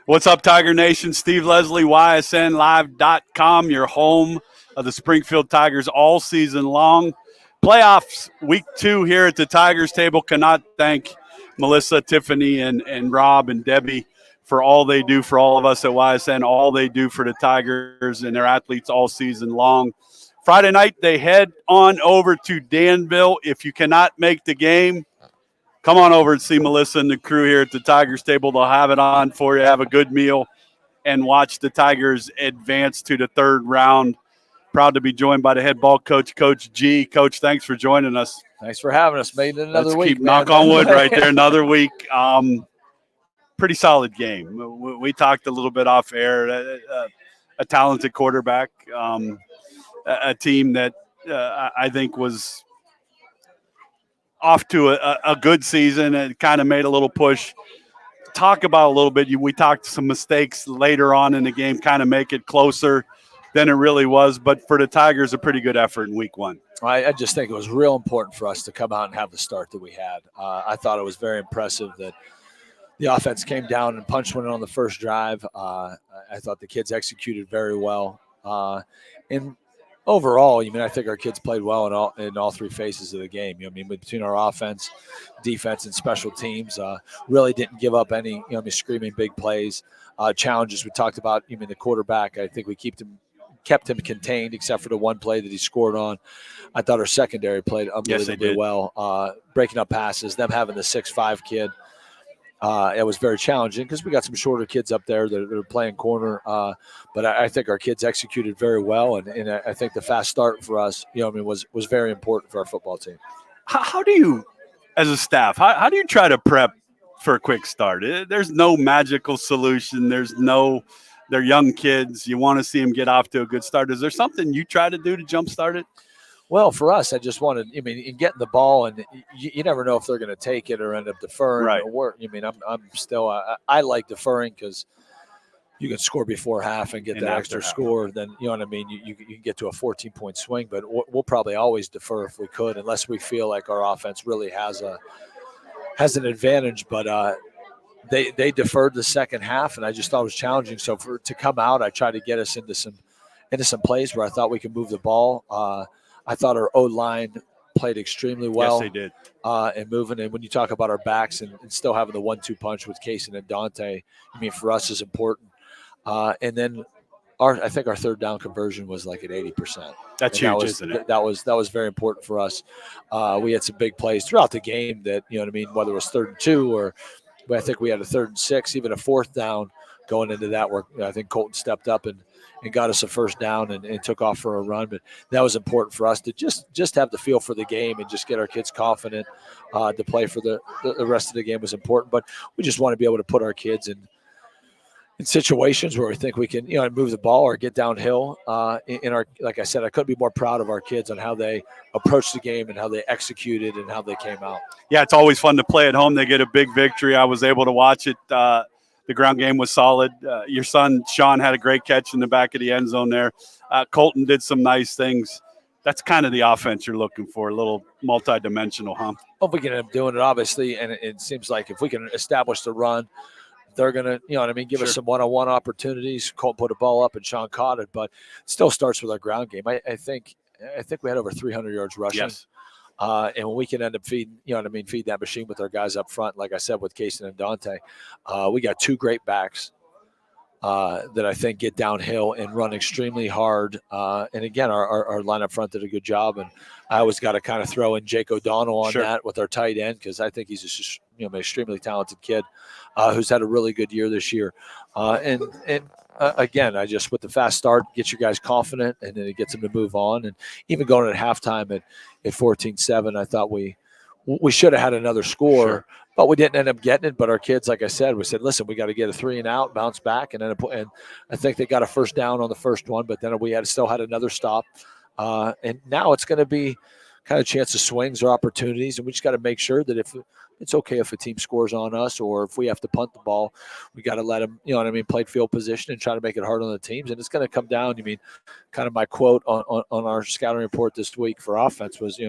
What's up, Tiger Nation? Steve Leslie, YSNLive.com, your home of the Springfield Tigers all season long. Playoffs week 2 here at the Tigers table. Cannot thank Melissa, Tiffany, and Rob and Debbie for all they do for all of us at YSN, all they do for the Tigers and their athletes all season long. Friday night, they head on over to Danville. If you cannot make the game, come on over and see Melissa and the crew here at the Tigers table. They'll have it on for you. Have a good meal and watch the Tigers advance to the third round. Proud to be joined by the head ball coach, Coach G. Coach, thanks for joining us. Thanks for having us. Made it another week. Keep knock on wood right there. Another week. Pretty solid game. We talked a little bit off air. A talented quarterback, a team that I think was off to a good season and kind of made a little push. Talk about a little bit. We talked some mistakes later on in the game, kind of make it closer than it really was. But for the Tigers, a pretty good effort in week 1. I just think it was real important for us to come out and have the start that we had. I thought it was very impressive that the offense came down and punched one on the first drive. I thought the kids executed very well. And overall, I think our kids played well in all three phases of the game. Between our offense, defense, and special teams, really didn't give up any, screaming big plays. Challenges we talked about. The quarterback, I think we kept him contained except for the one play that he scored on. I thought our secondary played unbelievably well, breaking up passes, them having the 6'5" kid. It was very challenging because we got some shorter kids up there that are playing corner. But I think our kids executed very well, and I think the fast start for us, was very important for our football team. How do you, as a staff, how do you try to prep for a quick start? There's no magical solution. They're young kids. You want to see them get off to a good start. Is there something you try to do to jumpstart it? Well, for us, I just wanted, in getting the ball, and you never know if they're going to take it or end up deferring. Right. Or I'm still, I like deferring because you can score before half and get that extra score. Then, you can get to a 14-point swing. But we'll probably always defer if we could, unless we feel like our offense really has an advantage. But they deferred the second half, and I just thought it was challenging. So to come out, I tried to get us into some plays where I thought we could move the ball. I thought our O-line played extremely well. Yes, they did. And moving. And when you talk about our backs and still having the 1-2 punch with Kaysen and Dante, for us is important. And then I think our third down conversion was like at 80%. That's huge, isn't it? That was very important for us. We had some big plays throughout the game that, whether it was 3rd and 2 or I think we had a 3rd and 6, even a 4th down going into that where I think Colton stepped up and got us a first down and took off for a run. But that was important for us to just have the feel for the game and just get our kids confident. To play for the rest of the game was important. But we just want to be able to put our kids in situations where we think we can, move the ball or get downhill. Like I said, I couldn't be more proud of our kids on how they approached the game and how they executed and how they came out. Yeah, it's always fun to play at home. They get a big victory. I was able to watch it. The ground game was solid. Your son, Sean, had a great catch in the back of the end zone there. Colton did some nice things. That's kind of the offense you're looking for, a little multidimensional, huh? Well, we can end up doing it, obviously, and it seems like if we can establish the run, they're going to, give us some one-on-one opportunities. Colton put a ball up and Sean caught it, but it still starts with our ground game. I think we had over 300 yards rushing. Yes. And when we can end up feed that machine with our guys up front, like I said, with Kaysen and Dante, we got 2 great backs that I think get downhill and run extremely hard. And again, our line up front did a good job. And I always got to kind of throw in Jake O'Donnell on that with our tight end because I think he's just an extremely talented kid who's had a really good year this year. Again, I just with the fast start, get you guys confident, and then it gets them to move on. And even going at halftime at 14-7, I thought we should have had another score, but we didn't end up getting it. But our kids, like I said, we said, listen, we got to get a 3 and out, bounce back, and I think they got a first down on the first one, but then we still had another stop. And now it's going to be kind of chance of swings or opportunities, and we just got to make sure that if it's okay if a team scores on us or if we have to punt the ball, we got to let them, play field position and try to make it hard on the teams. And it's going to come down, kind of my quote on our scouting report this week for offense was,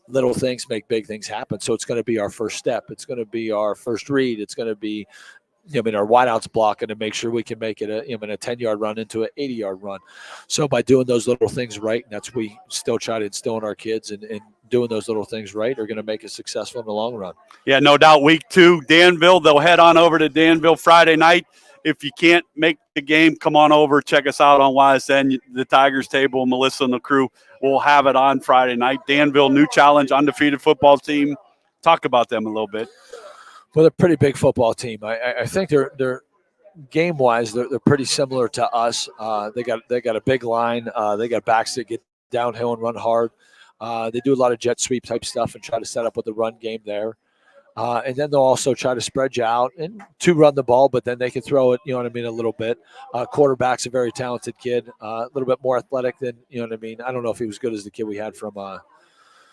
little things make big things happen. So it's going to be our first step. It's going to be our first read. It's going to be our wideouts blocking to make sure we can make it a 10-yard run into an 80-yard run. So by doing those little things right, and that's we still try to instill in our kids, and doing those little things right are going to make us successful in the long run. Yeah, no doubt. Week 2, Danville. They'll head on over to Danville Friday night. If you can't make the game, come on over. Check us out on YSN, the Tigers Table. Melissa and the crew will have it on Friday night. Danville, new challenge, undefeated football team. Talk about them a little bit. Well, they're a pretty big football team. I think they're game-wise, they're pretty similar to us. They got a big line. They got backs that get downhill and run hard. They do a lot of jet sweep type stuff and try to set up with the run game there. And then they'll also try to spread you out and to run the ball, but then they can throw it, a little bit. Quarterback's a very talented kid, a little bit more athletic than, I don't know if he was good as the kid we had from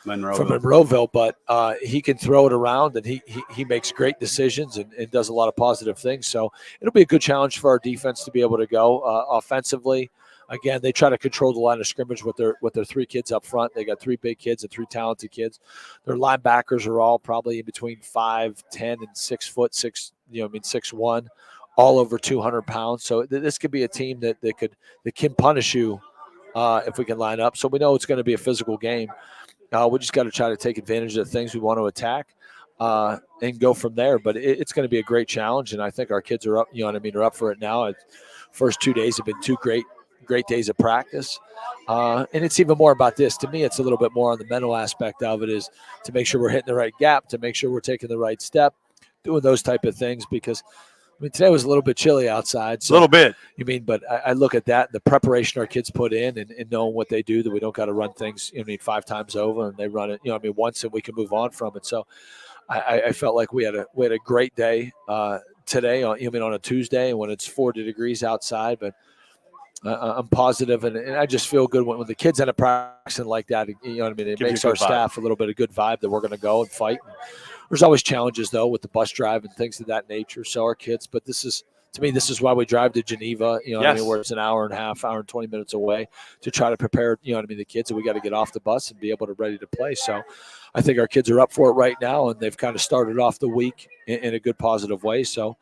Monroeville, but he can throw it around, and he makes great decisions and does a lot of positive things. So it'll be a good challenge for our defense to be able to go offensively. Again, they try to control the line of scrimmage with their 3 kids up front. They got 3 big kids and 3 talented kids. Their linebackers are all probably in between 5'10" and 6'1", all over 200 pounds. So this could be a team that can punish you if we can line up. So we know it's going to be a physical game. We just got to try to take advantage of the things we want to attack and go from there. But it's going to be a great challenge, and I think our kids are up. Are up for it now. First 2 days have been 2 great days of practice, and it's even more about this. To me, it's a little bit more on the mental aspect of it, is to make sure we're hitting the right gap, to make sure we're taking the right step, doing those type of things. Because today was a little bit chilly outside. So, a little bit. But I look at that, the preparation our kids put in, and knowing what they do, that we don't got to run things 5 times over, and they run it once, and we can move on from it. So I felt like we had a great day today on a Tuesday when it's 40 degrees outside, but I'm positive, and I just feel good when the kids end up practicing like that. It makes our staff a little bit of good vibe that we're going to go and fight. There's always challenges though with the bus drive and things of that nature. So our kids, but this is why we drive to Geneva. Where it's an hour and a half, hour and 20 minutes away, to try to prepare. The kids, and we got to get off the bus and be able to ready to play. So I think our kids are up for it right now, and they've kind of started off the week in a good positive way. So.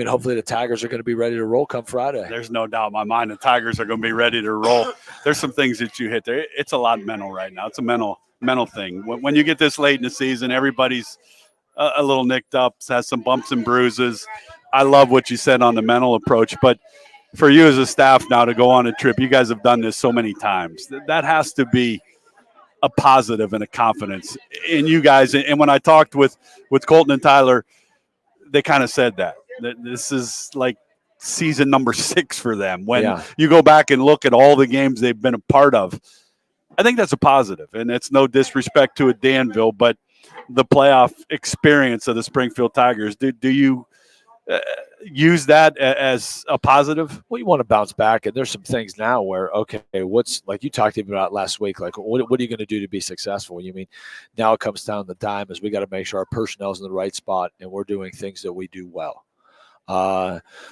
Hopefully the Tigers are going to be ready to roll come Friday. There's no doubt in my mind the Tigers are going to be ready to roll. There's some things that you hit there. It's a lot mental right now. It's a mental thing. When you get this late in the season, everybody's a little nicked up, has some bumps and bruises. I love what you said on the mental approach. But for you as a staff now to go on a trip, you guys have done this so many times. That has to be a positive and a confidence in you guys. And when I talked with Colton and Tyler, they kind of said that this is like season number 6 for them. When you go back and look at all the games they've been a part of, I think that's a positive. And it's no disrespect to a Danville, but the playoff experience of the Springfield Tigers, do you use that as a positive? Well, you want to bounce back, and there's some things now where, okay, what's like you talked about last week, like what are you going to do to be successful? Now it comes down to the dime is we got to make sure our personnel's in the right spot and we're doing things that we do well.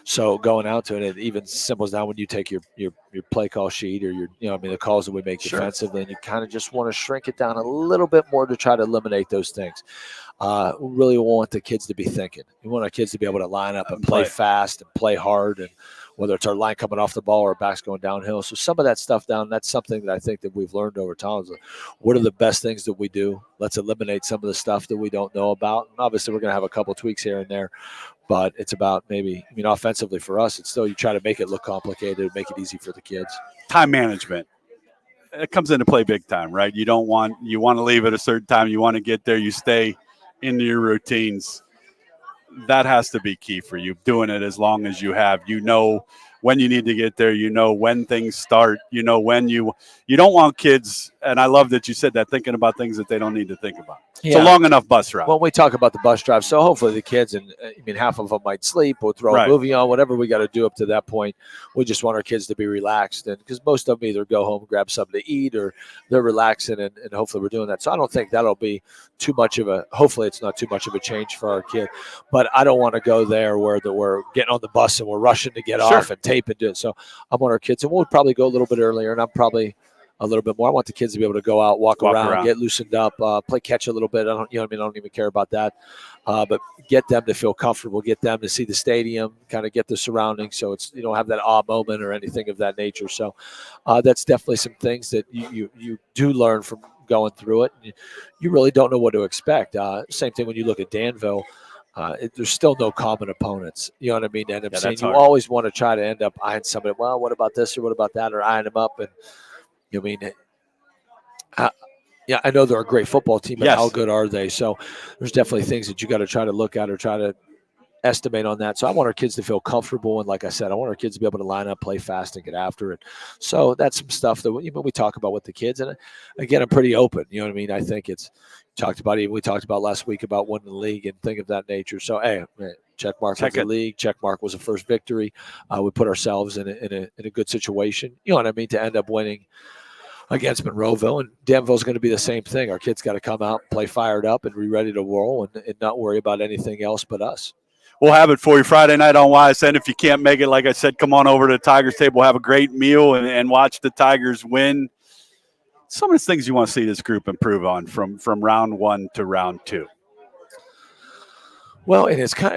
So going out to it even simple down when you take your play call sheet or the calls that we make defensively, and you kind of just want to shrink it down a little bit more to try to eliminate those things. We really want the kids to be thinking. We want our kids to be able to line up and play fast and play hard, and whether it's our line coming off the ball or our backs going downhill. So some of that stuff that's something that I think that we've learned over time. Is what are the best things that we do? Let's eliminate some of the stuff that we don't know about. And obviously, we're going to have a couple of tweaks here and there, but it's about offensively for us, it's still you try to make it look complicated, make it easy for the kids. Time management. It comes into play big time, right? You want to leave at a certain time. You want to get there. You stay into your routines. That has to be key for you, doing it as long as you have. When you need to get there, when things start, when you don't want kids, and I love that you said that, thinking about things that they don't need to think about. It's a long enough bus ride. Well, we talk about the bus drive, so hopefully the kids, and half of them might sleep or throw a movie on, whatever we got to do up to that point. We just want our kids to be relaxed, and because most of them either go home, grab something to eat, or they're relaxing, and hopefully we're doing that. So I don't think that'll be too much of hopefully it's not too much of a change for our kid, but I don't want to go there where we're getting on the bus and we're rushing to get off and tape and do it. So I want our kids, and we'll probably go a little bit earlier, and I'm probably a little bit more. I want the kids to be able to go out, walk around, get loosened up, play catch a little bit. I don't even care about that. But get them to feel comfortable, get them to see the stadium, kind of get the surroundings, so it's you don't have that awe moment or anything of that nature. So that's definitely some things that you do learn from going through it. You really don't know what to expect. Same thing when you look at Danville. There's still no common opponents. You know what I mean? And I'm saying you always want to try to end up eyeing somebody. Well, what about this or what about that? Or eyeing them up. And you mean, yeah, I know they're a great football team, but how good are they? So there's definitely things that you got to try to look at or try to estimate on that. So I want our kids to feel comfortable. And like I said, I want our kids to be able to line up, play fast, and get after it. So that's some stuff that we talk about with the kids. And again, I'm pretty open. You know what I mean? I think we talked about last week about winning the league and things of that nature. So, hey, check mark with the league. Check mark was the first victory. We put ourselves in a good situation. You know what I mean? To end up winning against Monroeville, and Danville's going to be the same thing. Our kids got to come out, play fired up, and be ready to roll and not worry about anything else but us. We'll have it for you Friday night on YSN. If you can't make it, like I said, come on over to the Tigers table, have a great meal, and watch the Tigers win. Some of the things you want to see this group improve on from round one to round two. Well, and it's kind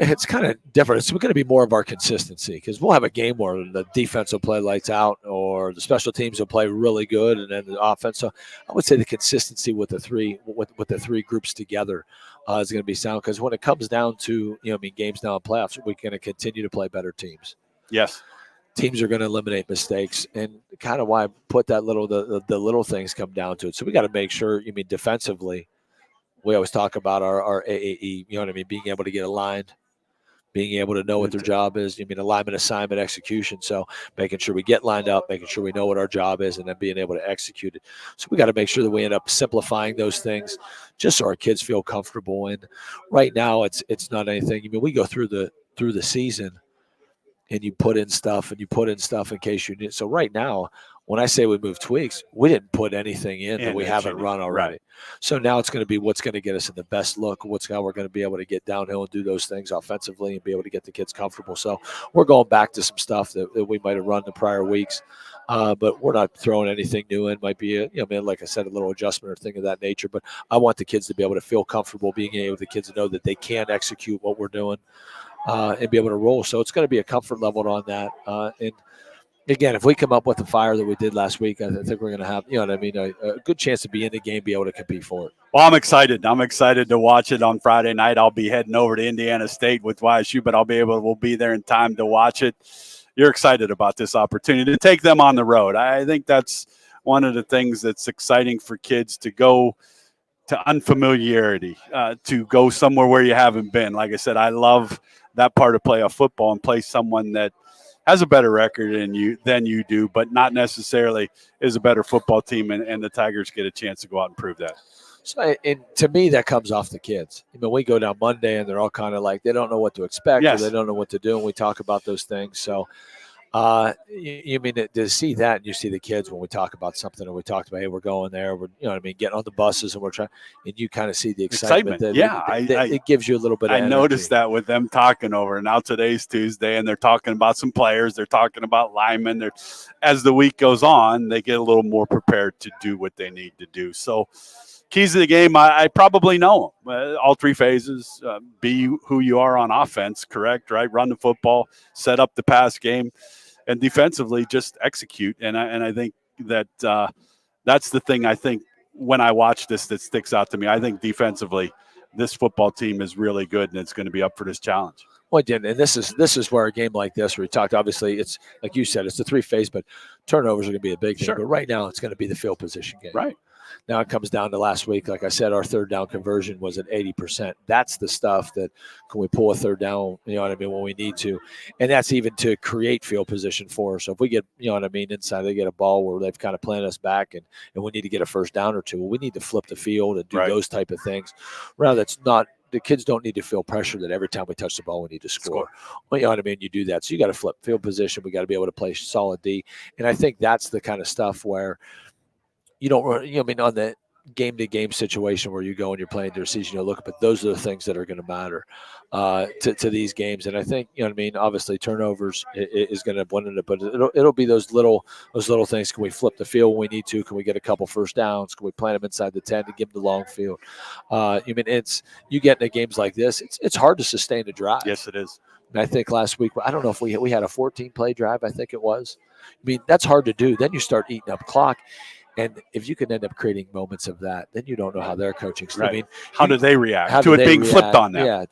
of different. It's going to be more of our consistency because we'll have a game where the defense will play lights out or the special teams will play really good, and then the offense. So I would say the consistency with the three groups together is going to be sound because when it comes down to games now in playoffs, we're going to continue to play better teams. Yes. Teams are going to eliminate mistakes, and kind of why I put that the little things come down to it. So we got to make sure. Defensively. We always talk about our AAE, you know what I mean, being able to get aligned, being able to know what their job is. Alignment, assignment, execution. So making sure we get lined up, making sure we know what our job is, and then being able to execute it. So we got to make sure that we end up simplifying those things just so our kids feel comfortable. And right now it's not anything. We go through the season and you put in stuff in case you need. So right now, when I say we move tweaks, we didn't put anything in that we haven't run already. Right. So now it's going to be what's going to get us in the best look, how we're going to be able to get downhill and do those things offensively and be able to get the kids comfortable. So we're going back to some stuff that we might have run the prior weeks, but we're not throwing anything new in. Might be, like I said, a little adjustment or thing of that nature. But I want the kids to be able to feel comfortable being able the kids to know that they can execute what we're doing and be able to roll. So it's going to be a comfort level on that. And again, if we come up with the fire that we did last week, I think we're going to have, a good chance to be in the game, be able to compete for it. Well, I'm excited. I'm excited to watch it on Friday night. I'll be heading over to Indiana State with YSU, but we'll be there in time to watch it. You're excited about this opportunity to take them on the road. I think that's one of the things that's exciting for kids to go to unfamiliarity, to go somewhere where you haven't been. Like I said, I love that part of playoff football and play someone that has a better record than you do, but not necessarily is a better football team, and the Tigers get a chance to go out and prove that. So, and to me, that comes off the kids. We go down Monday, and they're all kind of like they don't know what to expect, or they don't know what to do, and we talk about those things. So, to see that, and you see the kids when we talk about something, and we talked about, hey, we're going there, we're getting on the buses, and we're trying, and you kind of see the excitement. That it gives you a little bit of energy. Noticed that with them talking over. Now today's Tuesday, and they're talking about some players, they're talking about linemen. As the week goes on, they get a little more prepared to do what they need to do. So, keys of the game, I probably know them. All three phases. Be who you are on offense, correct, right? Run the football, set up the pass game, and defensively just execute. And I think that that's the thing I think when I watch this that sticks out to me. I think defensively this football team is really good, and it's going to be up for this challenge. Well, and this is where a game like this, where we talked, obviously, it's like you said, it's a three-phase, but turnovers are going to be a big thing. Sure. But right now, it's going to be the field position game. Right. Now it comes down to last week. Like I said, our third down conversion was at 80%. That's the stuff that can we pull a third down, when we need to. And that's even to create field position for us. So if we get, inside, they get a ball where they've kind of planted us back and we need to get a first down or two. Well, we need to flip the field and do those type of things. Rather, it's not. The kids don't need to feel pressure that every time we touch the ball, we need to score. Well, you do that. So you got to flip field position. We got to be able to play solid D. And I think that's the kind of stuff where you don't, on the game-to-game situation where you go and you're playing their season, you'll look, but those are the things that are going to matter to these games. And I think, you know what I mean, obviously turnovers is going to blend it, but it'll be those little things. Can we flip the field when we need to? Can we get a couple first downs? Can we plant them inside the 10 to give them the long field? I mean, you get into games like this, it's hard to sustain a drive. Yes, it is. And I think last week, I don't know if we had a 14-play drive, I think it was. I mean, that's hard to do. Then you start eating up clock. And if you can end up creating moments of that, then you don't know how they're coaching. Right. I mean, how do they react to it being flipped on them? Yeah,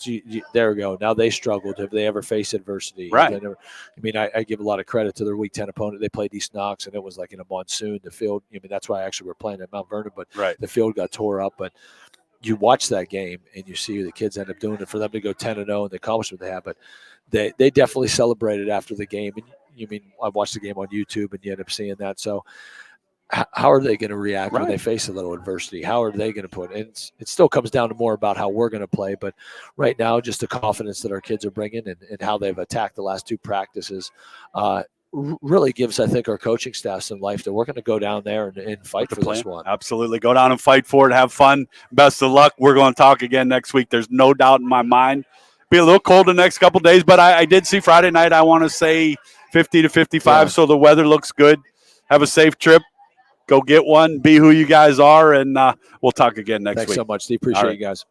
there we go. Now they struggled. Have they ever faced adversity? Right. I give a lot of credit to their Week 10 opponent. They played East Knox, and it was like in a monsoon. The field, I mean, that's why actually we're playing at Mount Vernon, but the field got tore up. But you watch that game, and you see the kids end up doing it. For them to go 10-0 and the accomplishment they have, but they definitely celebrated after the game. And I watched the game on YouTube, and you end up seeing that. So how are they going to react when they face a little adversity? How are they going to put it? It still comes down to more about how we're going to play. But right now, just the confidence that our kids are bringing and how they've attacked the last two practices really gives, I think, our coaching staff some life that we're going to go down there and fight for this one. Absolutely. Go down and fight for it. Have fun. Best of luck. We're going to talk again next week. There's no doubt in my mind. Be a little cold the next couple of days, but I did see Friday night, I want to say 50 to 55, so the weather looks good. Have a safe trip. Go get one. Be who you guys are, and we'll talk again next week. Thanks so much, Steve. Appreciate you guys.